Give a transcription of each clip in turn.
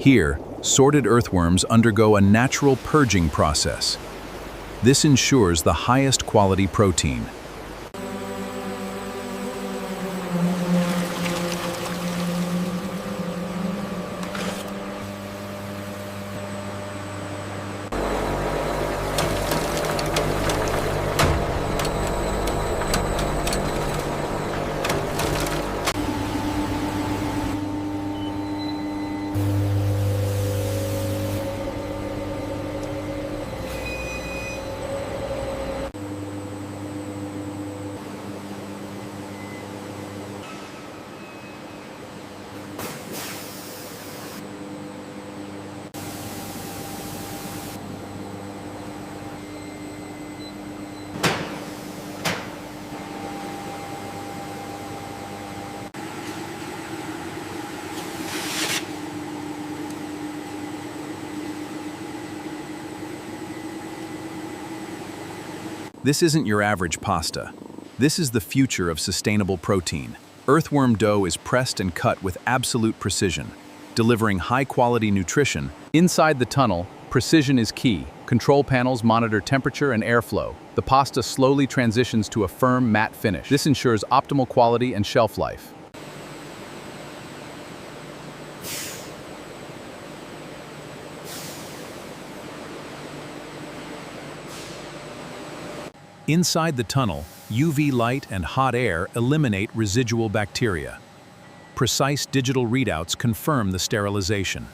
Here, sorted earthworms undergo a natural purging process. This ensures the highest quality protein. This isn't your average pasta. This is the future of sustainable protein. Earthworm dough is pressed and cut with absolute precision, delivering high-quality nutrition. Inside the tunnel, precision is key. Control panels monitor temperature and airflow. The pasta slowly transitions to a firm, matte finish. This ensures optimal quality and shelf life. Inside the tunnel, UV light and hot air eliminate residual bacteria. Precise digital readouts confirm the sterilization.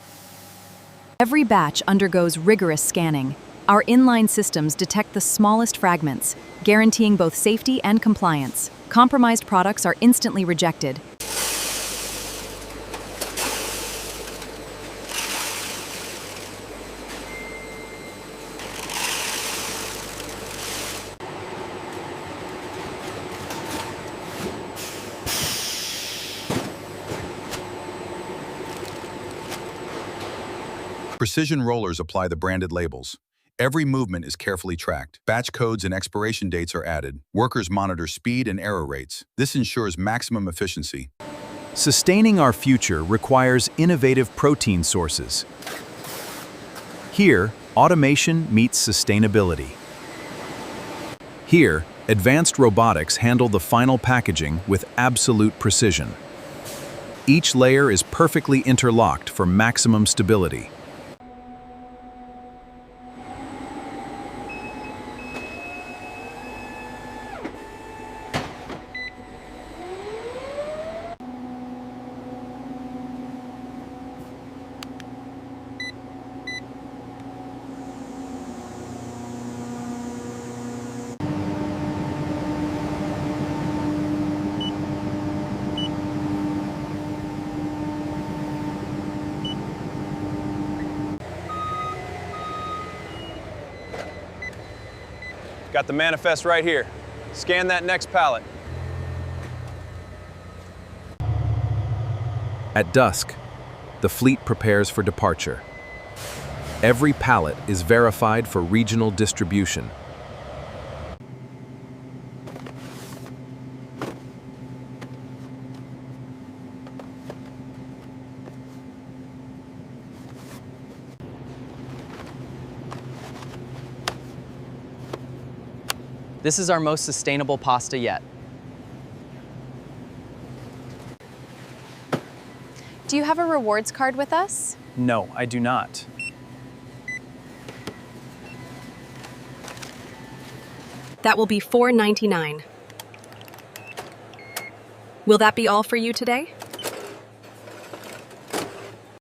Every batch undergoes rigorous scanning. Our inline systems detect the smallest fragments, guaranteeing both safety and compliance. Compromised products are instantly rejected. Precision rollers apply the branded labels. Every movement is carefully tracked. Batch codes and expiration dates are added. Workers monitor speed and error rates. This ensures maximum efficiency. Sustaining our future requires innovative protein sources. Here, automation meets sustainability. Here, advanced robotics handle the final packaging with absolute precision. Each layer is perfectly interlocked for maximum stability. Got the manifest right here. Scan that next pallet. At dusk, the fleet prepares for departure. Every pallet is verified for regional distribution. This is our most sustainable pasta yet. Do you have a rewards card with us? No, I do not. That will be $4.99. Will that be all for you today?